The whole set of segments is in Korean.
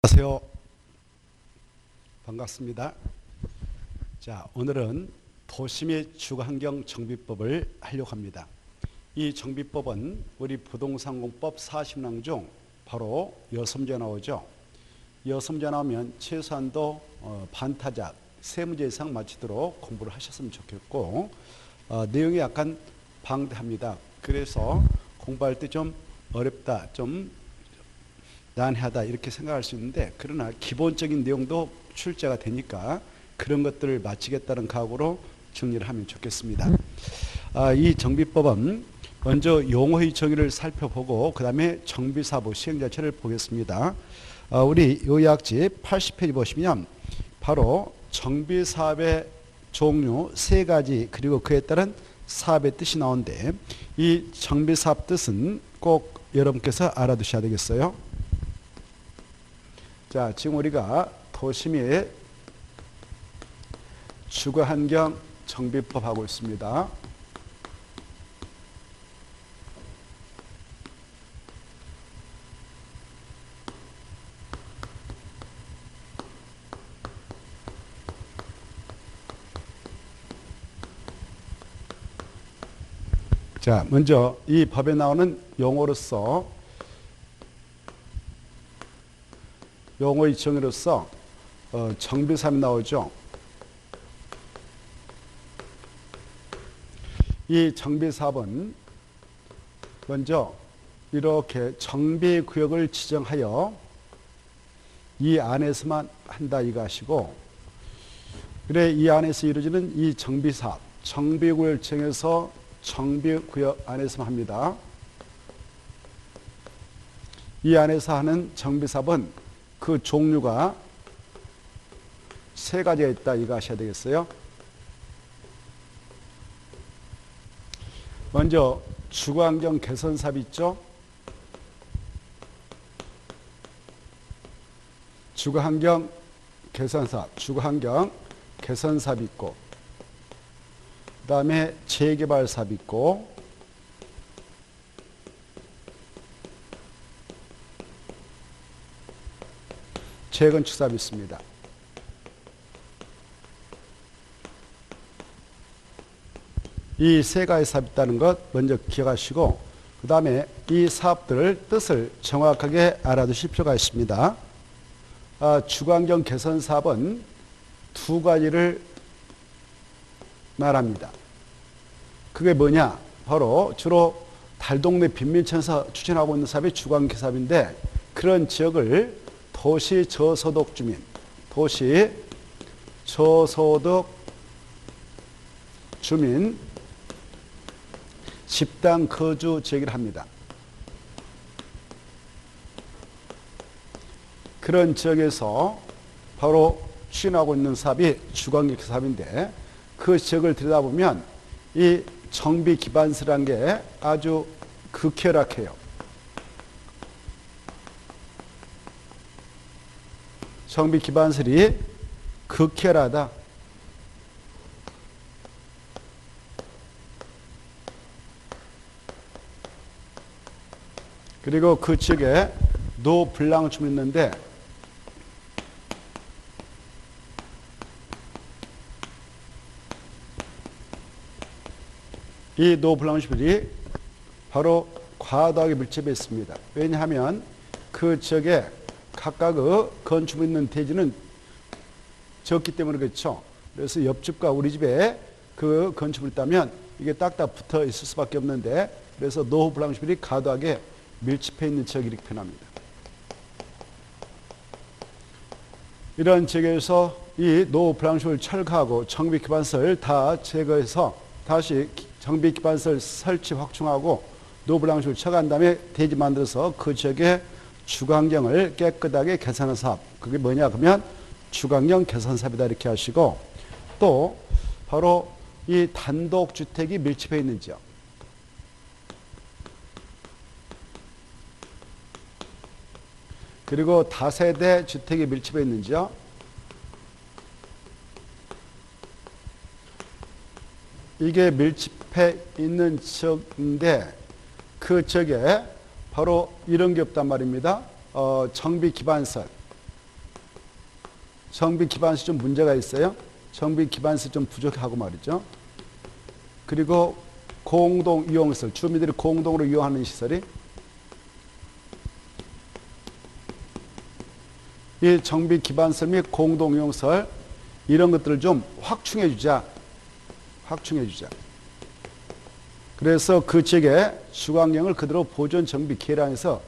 안녕하세요. 반갑습니다. 자, 오늘은 도시 주거환경 정비법을 하려고 합니다. 이 정비법은 우리 부동산공법 40랑 중 바로 6문제 나오죠. 6문제 나오면 최소한도 반타작 3문제 이상 맞추도록 공부를 하셨으면 좋겠고, 내용이 약간 방대합니다. 그래서 공부할 때 좀 어렵다, 좀 난해하다 이렇게 생각할 수 있는데, 그러나 기본적인 내용도 출제가 되니까 그런 것들을 마치겠다는 각오로 정리를 하면 좋겠습니다. 이 정비법은 먼저 용어의 정의를 살펴보고 그 다음에 정비사부 시행 자체를 보겠습니다. 우리 요약지 80페이지 보시면 바로 정비사업의 종류 3가지 그리고 그에 따른 사업의 뜻이 나오는데, 이 정비사업 뜻은 꼭 여러분께서 알아두셔야 되겠어요. 자, 지금 우리가 도시 및 주거환경 정비법 하고 있습니다. 자, 먼저 이 법에 나오는 용어로서 용어의 정의로서 정비사업이 나오죠. 이 정비사업은 먼저 이렇게 정비구역을 지정하여 이 안에서만 한다 이거 하시고, 그래 이 안에서 이루어지는 이 정비사업, 정비구역을 정해서 정비구역 안에서만 합니다. 이 안에서 하는 정비사업은 그 종류가 3가지가 있다 이거 하셔야 되겠어요. 먼저 주거환경 개선 사업 있죠. 주거환경 개선 사업, 주거환경 개선 사업이 있고, 그 다음에 재개발 사업이 있고, 재건축 사업이 있습니다. 이 3가지 사업이 있다는 것 먼저 기억하시고, 그 다음에 이 사업들을 뜻을 정확하게 알아두실 필요가 있습니다. 주거환경 개선 사업은 2가지를 말합니다. 그게 뭐냐? 바로 주로 달동네 빈민촌에서 추진하고 있는 사업이 주거환경 사업인데, 그런 지역을 도시 저소득 주민, 도시 저소득 주민 집단 거주 지역이라 합니다. 그런 지역에서 바로 추진하고 있는 사업이 주거환경 사업인데, 그 지역을 들여다보면 이 정비 기반서라는 게 아주 극혈락해요. 정비 기반설이 극혈하다. 그리고 그 지역에 노블랑주민이 있는데, 이 노블랑주민이 바로 과도하게 밀집해 있습니다. 왜냐하면 그 지역에 각각의 건축물 있는 대지는 적기 때문에 그렇죠. 그래서 옆집과 우리 집에 그 건축물이 있다면 이게 딱딱 붙어 있을 수밖에 없는데, 그래서 노블랑주민이 과도하게 밀집해 있는 지역을 이렇게 표현합니다. 이런 지역에서 이 노블랑주민을 철거하고 정비 기반서를 다 제거해서 다시 정비 기반서를 설치 확충하고 노블랑주민을 철거한 다음에 대지 만들어서 그 지역에 주거환경을 깨끗하게 개선하는 사업, 그게 뭐냐 그러면 주거환경 개선 사업이다 이렇게 하시고, 또 바로 이 단독주택이 밀집해 있는 지역, 그리고 다세대 주택이 밀집해 있는 지역, 이게 밀집해 있는 지역인데, 그 지역에 바로 이런 게 없단 말입니다. 정비 기반설, 정비 기반시 좀 문제가 있어요. 정비 기반시 좀 부족하고 말이죠. 그리고 공동 이용시설, 주민들이 공동으로 이용하는 시설이 이 정비 기반시설 및 공동 이용시설 이런 것들을 좀 확충해 주자. 그래서 그 지역의 주거환경을 그대로 보존 정비 개량해서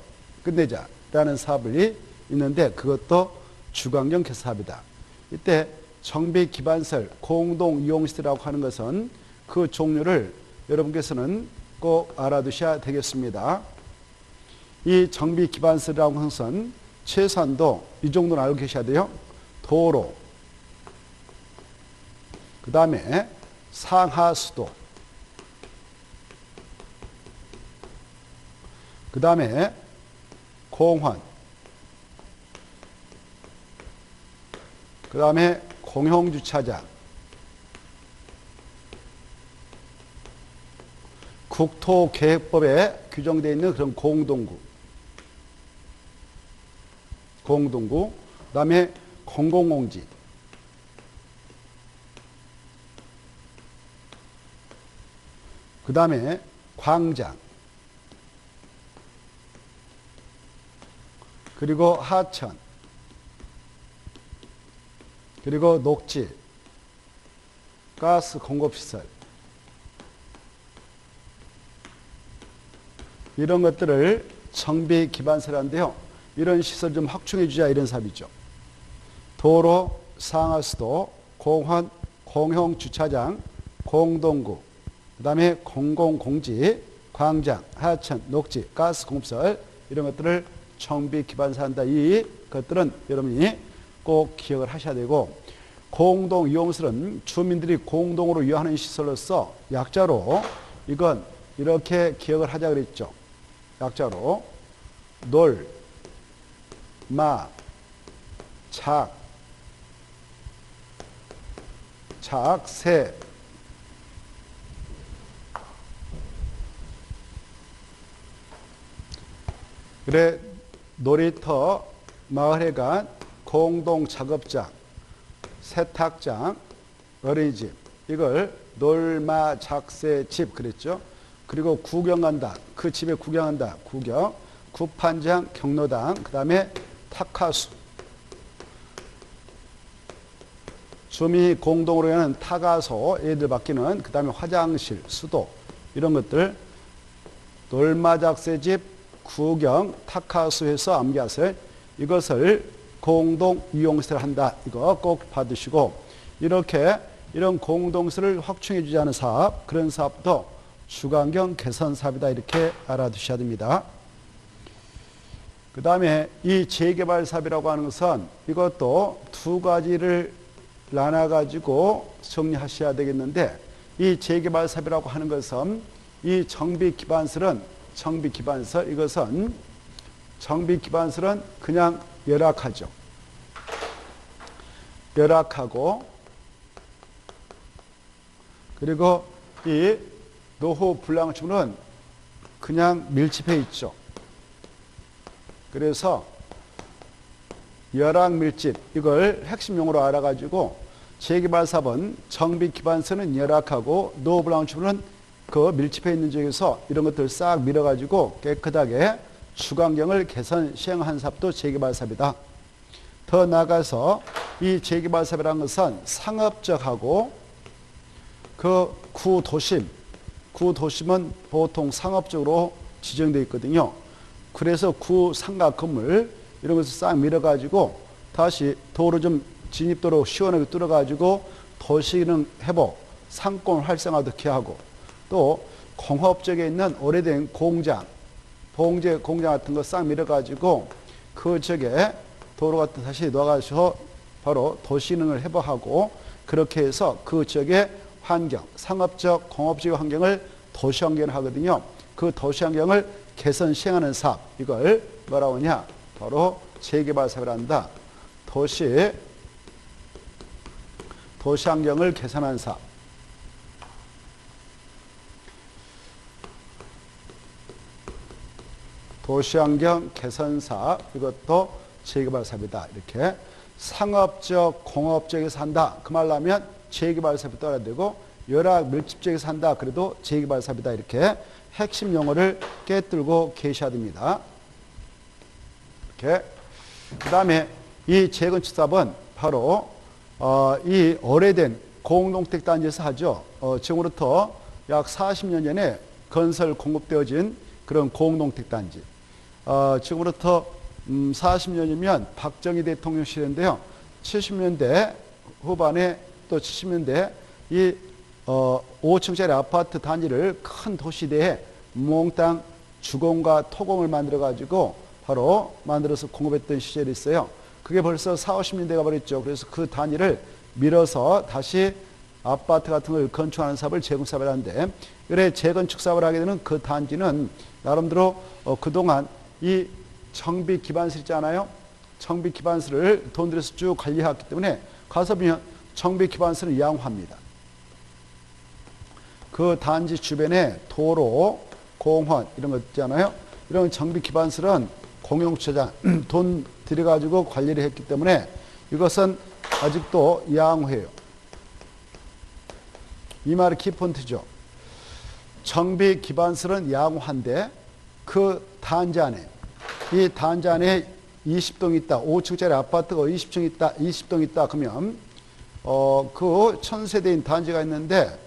끝내자라는 사업이 있는데 그것도 주거환경 개선 사업이다. 이때 정비 기반시설 공동 이용시설이라고 하는 것은 그 종류를 여러분께서는 꼭 알아두셔야 되겠습니다. 이 정비 기반시설이라고 하는 것은 최소한도 이 정도는 알고 계셔야 돼요. 도로, 그 다음에 상하수도, 그 다음에 공원, 그 다음에 공용주차장, 국토계획법에 규정되어 있는 그런 공동구, 그 다음에 공공공지, 그 다음에 광장, 그리고 하천, 그리고 녹지, 가스 공급시설 이런 것들을 정비 기반시설인데요. 이런 시설 좀 확충해 주자 이런 사업이죠. 도로, 상하수도, 공원, 공용주차장, 공동구, 그 다음에 공공공지, 광장, 하천, 녹지, 가스 공급시설 이런 것들을 정비 기반시설 한다. 이 것들은 여러분이 꼭 기억을 하셔야 되고 공동 이용시설은 주민들이 공동으로 이용하는 시설로서 약자로 이건 이렇게 기억을 하자 그랬죠. 약자로 놀, 마, 착, 새, 그래 놀이터, 마을회관, 공동작업장, 세탁장, 어린이집 이걸 놀마, 작새, 집 그랬죠. 그리고 구경 간다. 그 집에 구경한다. 구경. 구판장, 경로당, 그 다음에 탁하수. 주민이 공동으로 하는 타가소, 애들 맡기는 그 다음에 화장실, 수도 이런 것들 놀마작새집, 구경, 탁하수에서 암기하세요. 이것을 공동 이용시설 한다. 이거 꼭 받으시고 이렇게 이런 공동시설을 확충해 주지 않은 사업 그런 사업도 주거환경 개선 사업이다. 이렇게 알아두셔야 됩니다. 그 다음에 이 재개발 사업이라고 하는 것은 이것도 두 가지를 나눠가지고 정리하셔야 되겠는데 이 재개발 사업이라고 하는 것은 이 정비 기반시설은 이것은 정비 기반시설은 그냥 열악하죠. 열악하고 그리고 이 노후 불량층은 그냥 밀집해 있죠. 그래서 열악 밀집 이걸 핵심 용어로 알아가지고 재개발 사업은 정비 기반시설은 열악하고 노후 불량층은 그 밀집해 있는 지역에서 이런 것들 싹 밀어가지고 깨끗하게 주거환경을 개선 시행한 사업도 재개발 사업이다. 더 나아가서 이 재개발 사업이라는 것은 상업적하고 그 구도심은 보통 상업적으로 지정되어 있거든요. 그래서 구상가 건물 이런 것을 싹 밀어가지고 다시 도로 좀 진입도로 시원하게 뚫어가지고 도시기능 회복, 상권 활성화도 기하고 또 공업 지역에 있는 오래된 공장, 봉제 공장 같은 거 싹 밀어가지고 그 지역에 도로 같은 다시 넣어가지고 바로 도시기능을 회복하고 그렇게 해서 그 지역의 환경, 상업적, 공업적 환경을 도시환경을 하거든요. 그 도시환경을 개선 시행하는 사업, 이걸 뭐라고 하냐? 바로 재개발 사업을 한다. 도시환경을 개선하는 사업. 도시환경 개선 사업, 이것도 재개발 사업이다. 이렇게 상업적, 공업적에서 한다. 그 말로 하면 재개발 사업이 떠나야 되고 열악 밀집적에서 한다. 그래도 재개발 사업이다. 이렇게 핵심 용어를 깨뜨리고 계셔야 됩니다. 이렇게. 그 다음에 이 재건축 사업은 바로 이 오래된 공동택 단지에서 하죠. 지금으로부터 약 40년 전에 건설 공급되어진 그런 공동택 단지. 지금으로부터 40년이면 박정희 대통령 시대인데요. 70년대 후반에 또 70년대 이 5층짜리 아파트 단지를 큰 도시대에 몽땅 주공과 토공을 만들어 가지고 바로 만들어서 공급했던 시절이 있어요. 그게 벌써 40, 50년대가 버렸죠. 그래서 그 단지를 밀어서 다시 아파트 같은 걸 건축하는 사업을 재건축 사업을 하는데, 그래 재건축 사업을 하게 되는 그 단지는 나름대로 그동안 이 정비 기반설 있잖아요. 정비 기반설을 돈 들여서 쭉 관리했기 때문에 가서 보면 정비 기반설은 양호합니다. 그 단지 주변에 도로, 공원 이런 거 있잖아요. 이런 정비 기반설은 공용주차장 돈 들여가지고 관리를 했기 때문에 이것은 아직도 양호해요. 이 말이 키포인트죠. 정비 기반설은 양호한데 그 단지 안에 이 단지 안에 20동 있다. 5층짜리 아파트가 20층 있다. 20동 있다. 그러면 그 1000세대인 단지가 있는데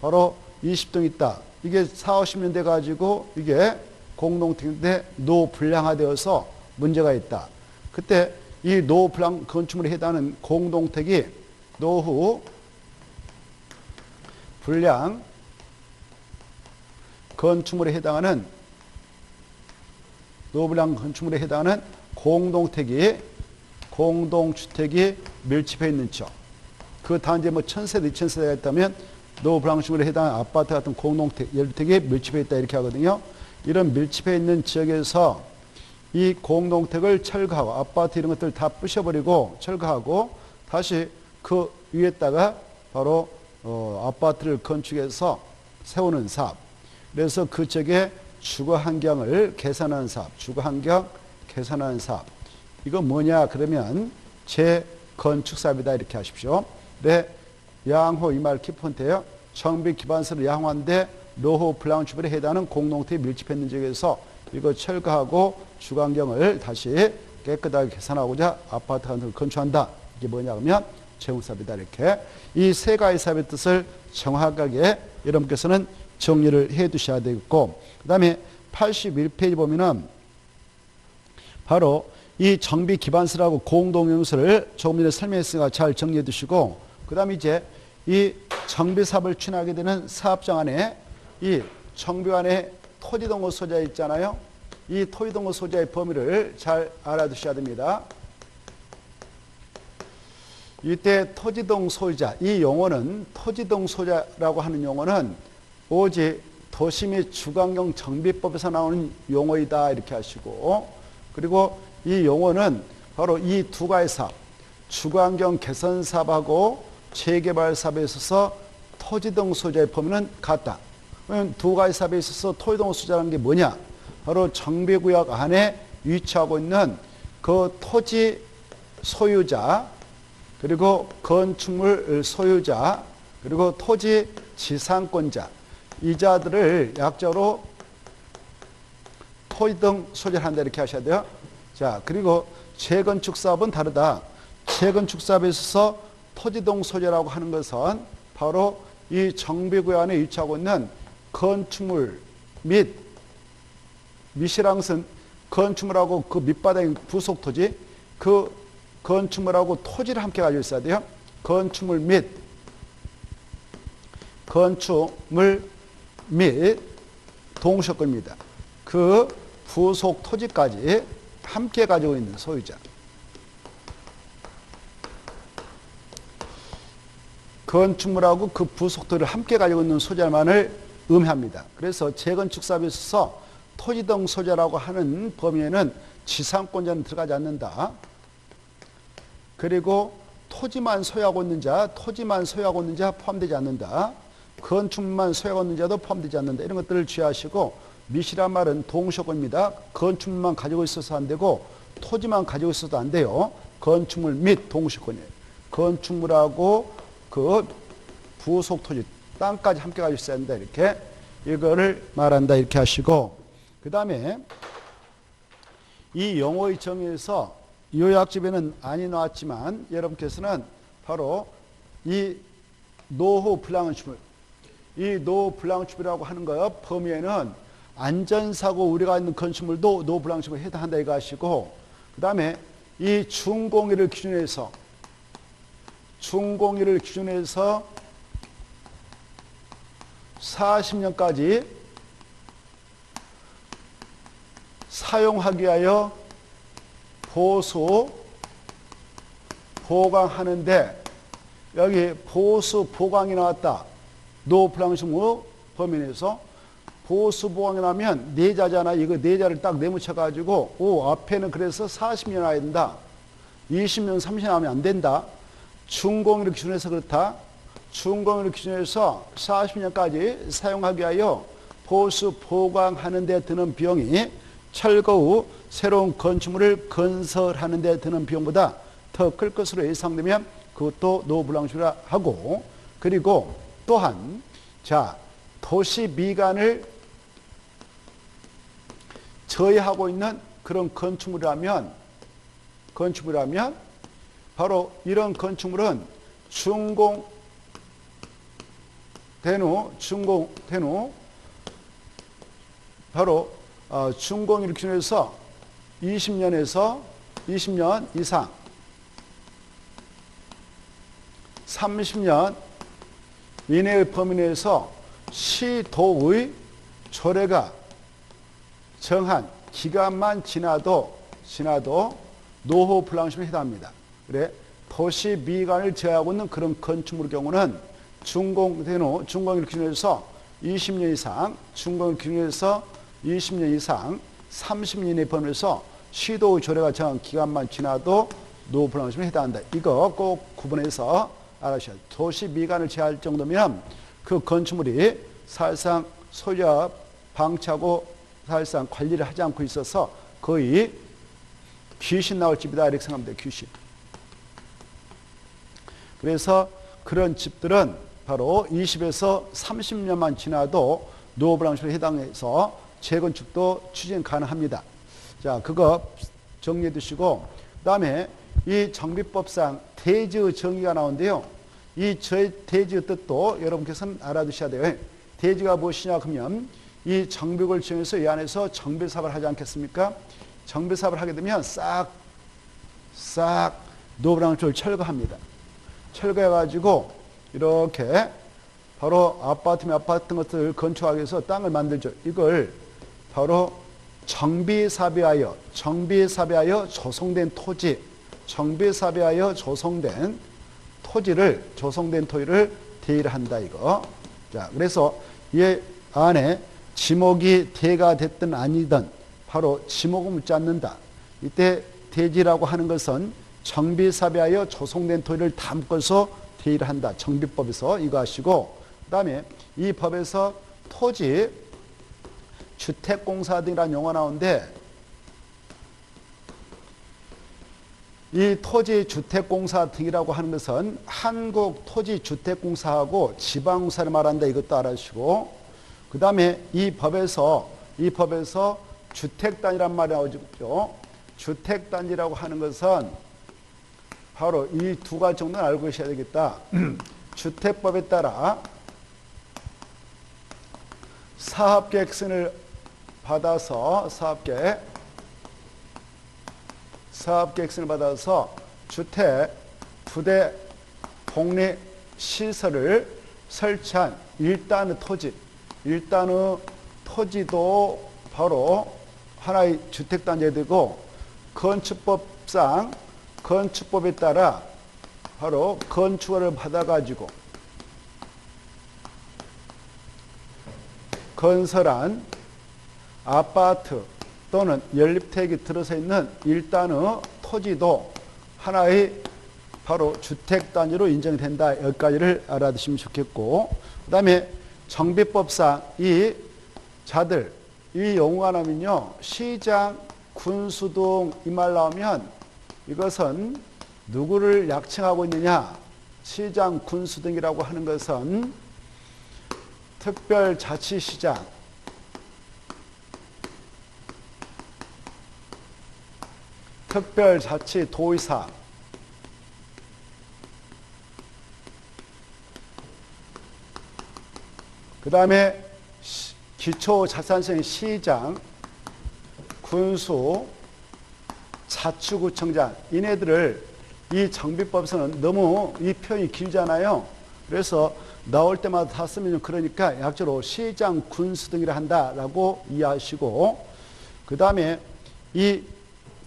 바로 20동 있다. 이게 40, 50년대 가지고 이게 공동택인데 노불량화되어서 문제가 있다. 그때 이 노불량 건축물에 해당하는 공동택이 노후 불량 건축물에 해당하는 노불량 건축물에 해당하는 공동주택이 밀집해 있는 쪽. 그 단지에 뭐 1000세대, 2000세대가 있다면 노불량 건축물에 해당하는 아파트 같은 공동택, 연립택이 밀집해 있다 이렇게 하거든요. 이런 밀집해 있는 지역에서 이 공동택을 철거하고 아파트 이런 것들 다 부셔버리고 철거하고 다시 그 위에다가 바로 아파트를 건축해서 세우는 사업. 그래서 그 지역의 주거 환경을 개선하는 사업, 주거 환경 개선하는 사업. 이거 뭐냐 그러면 재건축 사업이다 이렇게 하십시오. 네, 양호 이 말 키포인트예요. 정비 기반설을 양호한데 노후 불량 주변에 해당하는 공동택이 밀집했는 지역에서 이거 철거하고 주거 환경을 다시 깨끗하게 개선하고자 아파트 같은 걸 건축한다. 이게 뭐냐 그러면 재건축사업이다 이렇게. 이 세 가지 사업의 뜻을 정확하게 여러분께서는 정리를 해 두셔야 되겠고, 그 다음에 81페이지 보면은 바로 이 정비 기반설하고 공동용설을 조금 전에 설명했으니까 잘 정리해 두시고, 그 다음에 이제 이 정비 사업을 추진하게 되는 사업장 안에 이 정비관의 토지동호 소재 있잖아요. 이 토지동호 소재의 범위를 잘 알아두셔야 됩니다. 이때 토지동 소유자, 이 용어는 토지동 소유자라고 하는 용어는 오직 도시 및 주거환경 정비법에서 나오는 용어이다 이렇게 하시고, 그리고 이 용어는 바로 이 두 가지 사업, 주거환경 개선 사업하고 재개발 사업에 있어서 토지동 소유자의 범위는 같다. 그러면 두 가지 사업에 있어서 토지동 소유자라는 게 뭐냐? 바로 정비구역 안에 위치하고 있는 그 토지 소유자, 그리고 건축물 소유자, 그리고 토지 지상권자, 이 자들을 약자로 토지동 소유자를 한다 이렇게 하셔야 돼요. 자, 그리고 재건축 사업은 다르다. 재건축 사업에 있어서 토지동 소유자라고 하는 것은 바로 이 정비구역 안에 위치하고 있는 건축물 및 미시랑선 건축물하고 그 밑바닥의 부속 토지, 그 건축물하고 토지를 함께 가지고 있어야 돼요. 건축물 및 동시효권입니다. 그 부속 토지까지 함께 가지고 있는 소유자. 건축물하고 그 부속 토지를 함께 가지고 있는 소유자만을 의미합니다. 그래서 재건축 사업에 있어서 토지동 소유자라고 하는 범위에는 지상권자는 들어가지 않는다. 그리고 토지만 소유하고 있는 자 포함되지 않는다. 건축물만 소유하고 있는 자도 포함되지 않는다. 이런 것들을 주의하시고, 미시란 말은 동시효권입니다. 건축물만 가지고 있어서 안 되고 토지만 가지고 있어도 안 돼요. 건축물 및 동시권이에요. 건축물하고 그 부속 토지, 땅까지 함께 가지고 있어야 된다. 이렇게 이거를 말한다. 이렇게 하시고, 그 다음에 이 용어의 정의에서 요약집에는 아니 나왔지만 여러분께서는 바로 이 노후 불량축물, 이 노후 불량축물이라고 하는 거 범위에는 안전사고 우려가 있는 건축물도 노후 불량축물에 해당한다 이거 하시고, 그 다음에 이 준공의를 기준해서 40년까지 사용하기 위하여 보수 보강하는데, 여기 보수 보강이 나왔다. 노후 불량축물 범위 내에서 보수 보강이 나면 내자잖아. 이거 내자를 딱 내묻혀 가지고 앞에는 그래서 40년 와야 된다. 20년 30년 하면 안 된다. 준공의를 기준해서 그렇다. 준공의를 기준해서 40년까지 사용하기 위하여 보수 보강하는 데 드는 비용이 철거 후 새로운 건축물을 건설하는 데 드는 비용보다 더 클 것으로 예상되면 그것도 노후 불량축물이라 하고, 그리고 또한 자 도시 미관을 저해하고 있는 그런 건축물이라면 바로 이런 건축물은 준공된 후 바로 준공의를 기준해서 20년에서 20년 이상 30년 이내의 범위 내에서 시도의 조례가 정한 기간만 지나도 노후 불량축물에 해당합니다. 그래 도시 미관을 제어하고 있는 그런 건축물의 경우는 준공된 후 준공을 기준해서 20년 이상, 준공을 기준해서 20년 이상 30년 이내 범위에서 시도의 조례가 정한 기간만 지나도 노후 불량축물에 해당한다. 이거 꼭 구분해서 알아주셔야 돼요. 도시 미관을 제어할 정도면 그 건축물이 사실상 소유자 방치하고 사실상 관리를 하지 않고 있어서 거의 귀신 나올 집이다 이렇게 생각하면 돼요. 귀신. 그래서 그런 집들은 바로 20에서 30년만 지나도 노후 불량축물에 해당해서 재건축도 추진 가능합니다. 자, 그거 정리해 두시고, 그 다음에 이 정비법상 대지의 정의가 나오는데요. 이 대지의 뜻도 여러분께서는 알아두셔야 돼요. 대지가 무엇이냐 하면 이 정비구를 지정해서 이 안에서 정비사업을 하지 않겠습니까? 정비사업을 하게 되면 싹 노후 불량축물을 철거합니다. 철거해가지고 이렇게 바로 아파트 같은 것들을 건축하기 위해서 땅을 만들죠. 이걸 바로 정비사업에 하여 조성된 토지, 조성된 토지를 대의를 한다 이거. 자, 그래서 이 안에 지목이 대가 됐든 아니든 바로 지목은 묻지 않는다. 이때 대지라고 하는 것은 정비사업에 하여 조성된 토지를 다 묶어서 대의를 한다. 정비법에서 이거 하시고, 그 다음에 이 법에서 토지 주택공사 등이라는 용어가 나오는데, 이 토지주택공사 등이라고 하는 것은 한국토지주택공사하고 지방공사를 말한다. 이것도 알아주시고, 그 다음에 이 법에서 주택단이란 말이 나오죠. 주택단지라고 하는 것은 바로 이 두 가지 정도는 알고 계셔야 되겠다. 주택법에 따라 사업계획서를 받아서 사업계획서를 받아서 주택, 부대, 복리시설을 설치한 일단의 토지도 바로 하나의 주택단지가 되고, 건축법에 따라 바로 건축허를 받아가지고 건설한 아파트 또는 연립택이 들어서 있는 일단의 토지도 하나의 바로 주택단지로 인정이 된다. 여기까지를 알아두시면 좋겠고, 그 다음에 정비법상 이 용어가 나오면요, 시장, 군수 등 이 말 나오면 이것은 누구를 약칭하고 있느냐? 시장, 군수 등이라고 하는 것은 특별자치시장, 특별자치도의사, 그 다음에 기초자산시장 시장, 군수, 자치구청장, 이네들을 이 정비법에서는 너무 이 표현이 길잖아요. 그래서 나올 때마다 다 쓰면 그러니까 약자로 시장, 군수 등이라 한다라고 이해하시고, 그 다음에 이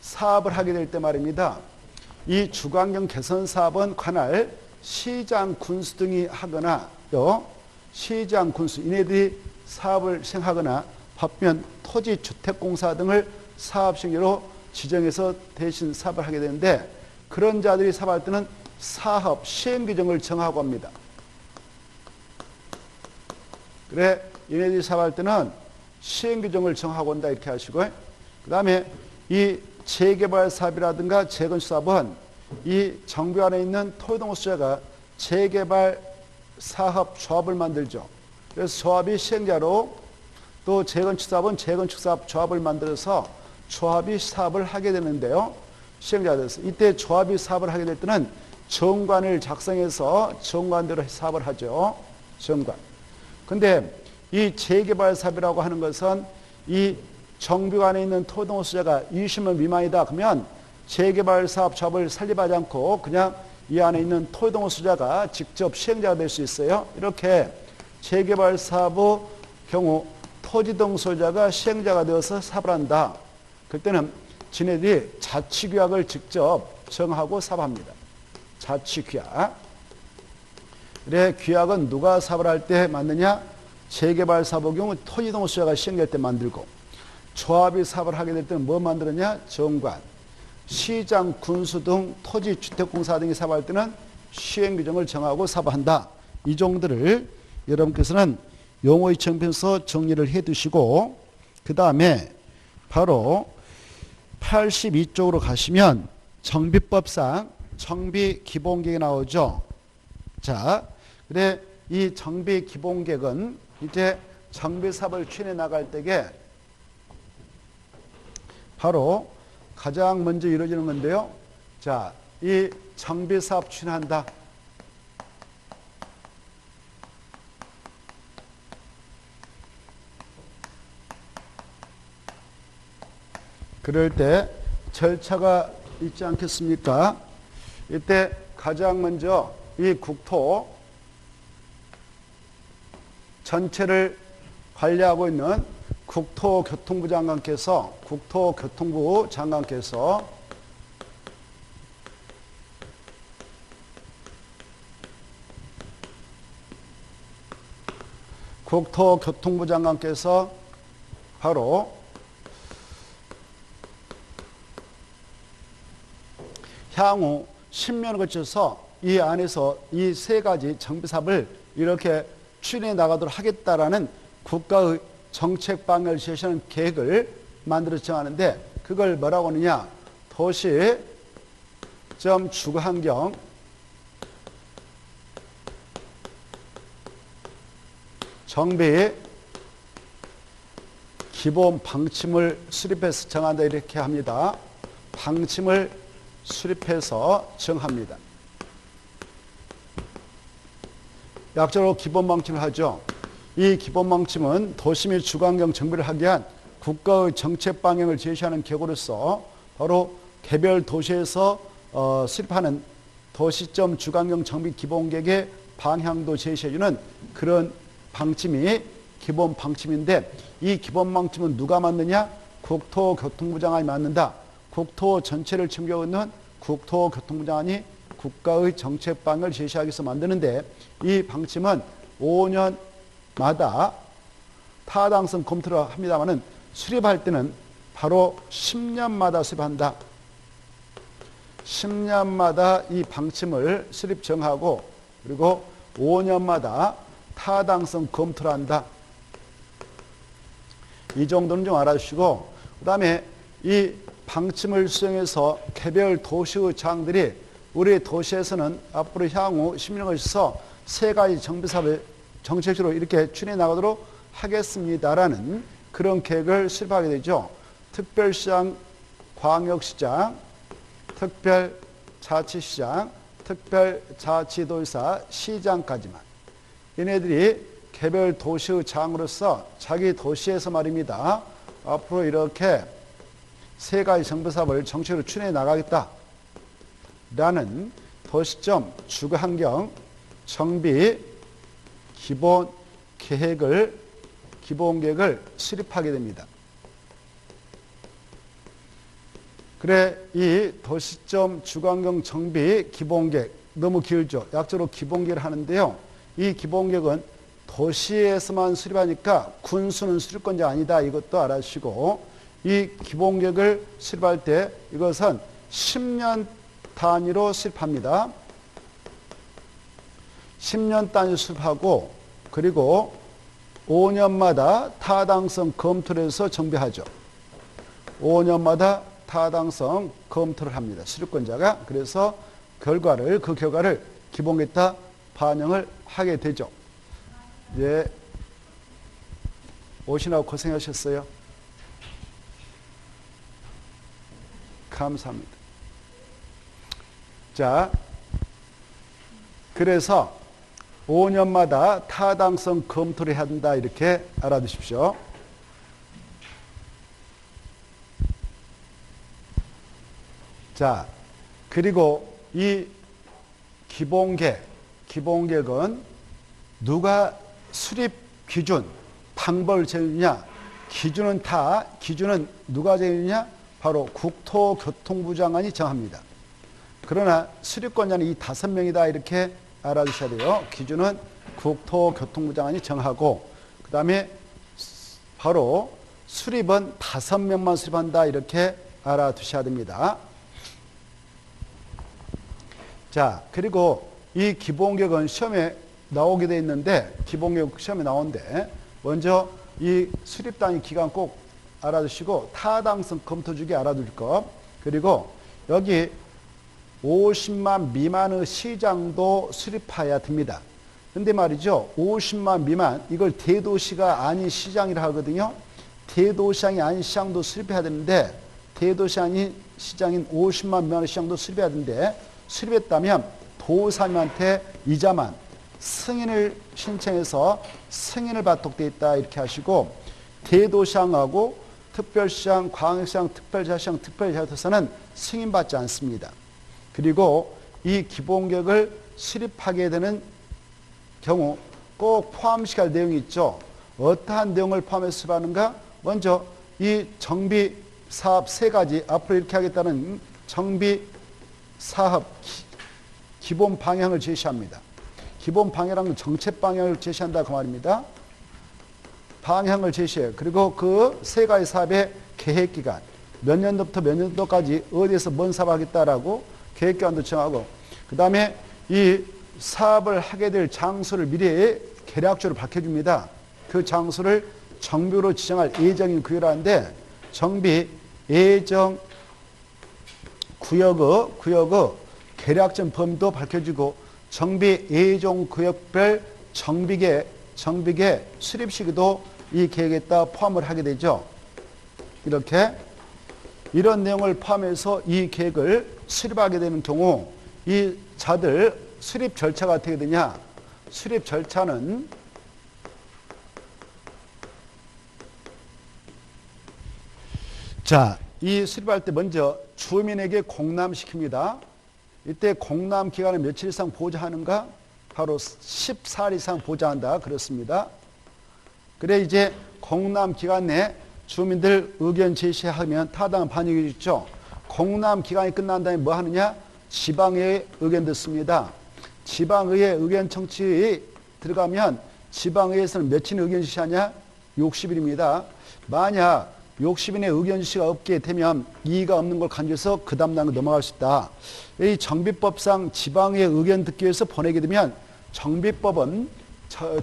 사업을 하게 될 때 말입니다. 이 주거환경 개선 사업은 관할 시장, 군수 등이 하거나 또 시장, 군수 이네들이 사업을 시행하거나 바쁘면 토지주택공사 등을 사업시행자로 지정해서 대신 사업을 하게 되는데, 그런 자들이 사업할 때는 사업 시행규정을 정하고 합니다. 그래, 얘네들이 사업할 때는 시행규정을 정하고 온다 이렇게 하시고, 그 다음에 이 재개발 사업이라든가 재건축 사업은 이 정부 안에 있는 토지동호수자가 재개발 사업 조합을 만들죠. 그래서 조합이 시행자로, 또 재건축 사업은 재건축 사업 조합을 만들어서 조합이 사업을 하게 되는데요. 시행자가 돼서 이때 조합이 사업을 하게 될 때는 정관을 작성해서 정관대로 사업을 하죠. 정관. 근데 이 재개발 사업이라고 하는 것은 이 정부 안에 있는 토지동호수자가 20명 미만이다 그러면 재개발 사업 조합을 설립하지 않고 그냥 이 안에 있는 토지동호수자가 직접 시행자가 될 수 있어요. 이렇게 재개발 사업의 경우 토지동호수자가 시행자가 되어서 사업을 한다. 그때는 지네들이 자치규약을 직접 정하고 사업합니다. 자치규약. 그래, 규약은 누가 사업을 할 때 만드냐? 재개발 사업의 경우 토지동호수자가 시행될 때 만들고, 조합이 사업을 하게 될 때는 뭐 만들었냐? 정관. 시장, 군수 등 토지주택공사 등이 사업할 때는 시행규정을 정하고 사업한다. 이 정도를 여러분께서는 용어이청편에서 정리를 해 두시고, 그 다음에 바로 82쪽으로 가시면 정비법상 정비기본계획이 나오죠. 자, 그래, 이 정비기본계획은 이제 정비사업을 추진해 나갈 때에 바로 가장 먼저 이루어지는 건데요. 자, 이 정비사업 추진한다. 그럴 때 절차가 있지 않겠습니까? 이때 가장 먼저 이 국토 전체를 관리하고 있는 국토교통부 장관께서 바로 향후 10년을 거쳐서 이 안에서 이 세 가지 정비사업을 이렇게 추진해 나가도록 하겠다라는 국가의 정책 방향을 제시하는 계획을 만들어 정하는데, 그걸 뭐라고 하느냐? 도시 주거환경 정비 기본 방침을 수립해서 정한다 이렇게 합니다. 방침을 수립해서 정합니다. 약자로 기본 방침을 하죠. 이 기본 방침은 도시 및 주거환경 정비를 하기 위한 국가의 정책 방향을 제시하는 계획으로서 바로 개별 도시에서 수립하는 도시점 주거환경 정비 기본계획의 방향도 제시해주는 그런 방침이 기본 방침인데, 이 기본 방침은 누가 만드냐? 국토교통부 장관이 만든다. 국토 전체를 챙겨 있는 국토교통부 장관이 국가의 정책 방향을 제시하기 위해서 만드는데, 이 방침은 5년마다 타당성 검토를 합니다만은 수립할 때는 바로 10년마다 수립한다. 10년마다 이 방침을 수립 정하고, 그리고 5년마다 타당성 검토를 한다. 이 정도는 좀 알아주시고, 그 다음에 이 방침을 수행해서 개별 도시의 장들이 우리 도시에서는 앞으로 향후 10년을 거쳐서 세 가지 정비사업을 정책적으로 이렇게 추진해 나가도록 하겠습니다라는 그런 계획을 수립하게 되죠. 특별시장, 광역시장, 특별자치시장, 특별자치도지사, 시장까지만. 얘네들이 개별 도시의 장으로서 자기 도시에서 말입니다. 앞으로 이렇게 세 가지 정비사업을 정책으로 추진해 나가겠다라는 도시점 주거환경 정비 기본 계획을 수립하게 됩니다. 그래, 이 도시점 주거환경 정비 기본계획 너무 길죠. 약자로 기본계획을 하는데요. 이 기본계획은 도시에서만 수립하니까 군수는 수립권자 아니다. 이것도 알아주시고, 이 기본계획을 수립할 때 이것은 10년 단위로 수립합니다. 10년 단위로 수립하고, 그리고 5년마다 타당성 검토를 해서 정비하죠. 5년마다 타당성 검토를 합니다. 수립권자가. 그래서 그 결과를 기본계획에다 반영을 하게 되죠. 예. 오시느라고 고생하셨어요. 감사합니다. 자, 그래서 5년마다 타당성 검토를 해야 한다. 이렇게 알아두십시오. 자, 그리고 이 기본계획은 누가 수립 기준, 방법을 정하느냐? 기준은 누가 정하느냐? 바로 국토교통부 장관이 정합니다. 그러나 수립권자는 이 5명이다. 이렇게 알아두셔야 돼요. 기준은 국토교통부 장관이 정하고, 그 다음에 바로 수립은 5명만 수립한다. 이렇게 알아두셔야 됩니다. 자, 그리고 이 기본계획은 시험에 나오게 돼 있는데, 기본계획 시험에 나오는데, 먼저 이 수립단위 기간 꼭 알아두시고, 타당성 검토 주기 알아둘 것. 그리고 여기 50만 미만의 시장도 수립해야 됩니다. 근데 말이죠, 50만 미만, 이걸 대도시가 아닌 시장이라 하거든요. 대도시장이 아닌 시장도 수립해야 되는데, 대도시 아닌 시장인 50만 미만의 시장도 수립해야 되는데, 수립했다면 도사님한테 이자만 승인을 신청해서 승인을 받도록 되어 있다. 이렇게 하시고, 대도시장하고 특별시장, 광역시장, 특별자치시장, 특별자치도사는 승인받지 않습니다. 그리고 이 기본계획을 수립하게 되는 경우 꼭 포함시켜야 할 내용이 있죠. 어떠한 내용을 포함해서 수립하는가? 먼저 이 정비사업 3가지, 앞으로 이렇게 하겠다는 정비사업 기본 방향을 제시합니다. 기본 방향은 정책 방향을 제시한다. 그 말입니다. 방향을 제시해요. 그리고 그 3가지 사업의 계획기간, 몇 년도부터 몇 년도까지 어디에서 뭔 사업을 하겠다라고 계획기간도 정하고, 그 다음에 이 사업을 하게 될 장소를 미리 계략적으로 밝혀줍니다. 그 장소를 정비로 지정할 예정인 구역이라는데, 정비 예정 구역의 계략적 범위도 밝혀지고, 정비 예정 구역별 정비계 수립 시기도 이 계획에다 포함을 하게 되죠. 이렇게 이런 내용을 포함해서 이 계획을 수립하게 되는 경우, 이 자들 수립 절차가 어떻게 되냐? 수립 절차는 자, 이 수립할 때 먼저 주민에게 공람시킵니다. 이때 공람 기간을 며칠 이상 보좌하는가? 바로 14일 이상 보좌한다. 그렇습니다. 그래, 이제 공람 기간 내 주민들 의견 제시하면 타당한 반영이 있죠. 공람 기간이 끝난 다음에 뭐 하느냐? 지방의회 의견 듣습니다. 지방의회 의견 청취 들어가면 지방의회에서는 며칠 의견 제시하냐? 60일입니다. 만약 60일의 의견 제시가 없게 되면 이의가 없는 걸 간주해서 그 다음 단계 넘어갈 수 있다. 이 정비법상 지방의회 의견 듣기 위해서 보내게 되면 정비법은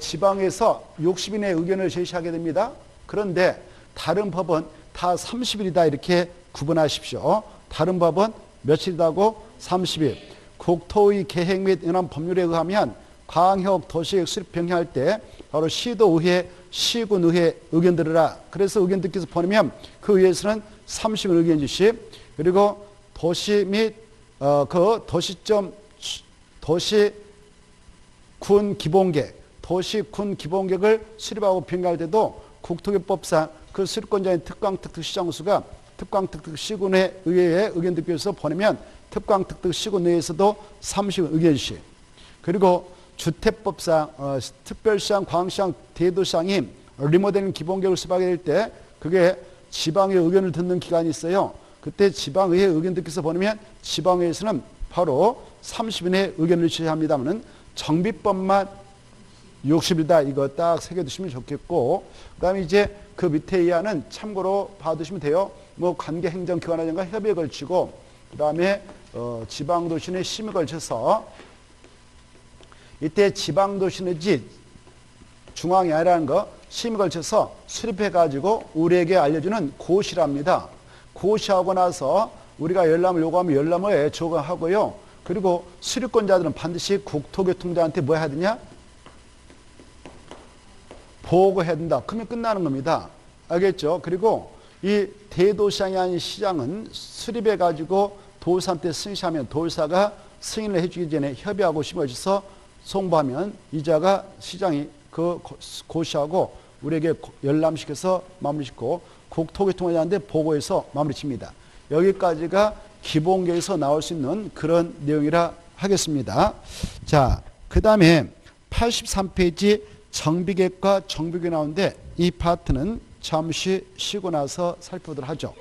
지방에서 60일의 의견을 제시하게 됩니다. 그런데 다른 법은 다 30일이다. 이렇게 구분하십시오. 다른 법은 며칠이라고? 30일. 국토의 계획 및 연안 법률에 의하면 광역 도시계획 수립 변경할 때 바로 시도의회, 시군의회 의견 들으라. 그래서 의견 듣기서 보내면 그 의회에서는 30일 의견 지시, 그리고 도시 및 그 도시군 기본계획, 도시군 기본계획을 수립하고 변경할 때도 국토교법상 그 수립권자인 특광특특시장수가 특광특특시군의 의회에 의견 듣기 위해서 보내면 특광특특시군의회에서도 30일 의견 지시, 그리고 주택법상 특별시장, 광시장, 대도시장이 리모델링 기본계획을 수립하게 될 때 그게 지방의 의견을 듣는 기간이 있어요. 그때 지방의회 의견 듣기서 보내면 지방의회에서는 바로 30일 내에 의견을 제시합니다만은 정비법만 60일이다. 이거 딱 새겨두시면 좋겠고, 그 다음에 이제 그 밑에 이하는 참고로 봐두시면 돼요. 뭐 관계행정기관이라든가 협의에 걸치고, 그 다음에 지방도시의 심의에 걸쳐서 이때 지방도시내지 중앙이 아니라는 거 심의에 걸쳐서 수립해가지고 우리에게 알려주는 고시랍니다. 고시하고 나서 우리가 열람을 요구하면 열람을 조건하고요. 그리고 수립권자들은 반드시 국토교통부한테 뭐 해야 되냐? 보고해야 된다. 그러면 끝나는 겁니다. 알겠죠? 그리고 이 대도시장이 아닌 시장은 수립해가지고 도사한테 승시하면 도사가 승인을 해주기 전에 협의하고 심어져서 송부하면 이자가 시장이 그 고시하고 우리에게 열람시켜서 마무리짓고 국토교통부한테 보고해서 마무리칩니다. 여기까지가 기본계획에서 나올 수 있는 그런 내용이라 하겠습니다. 자, 그 다음에 83페이지 정비계획과 정비계획 나오는데 이 파트는 잠시 쉬고 나서 살펴보도록 하죠.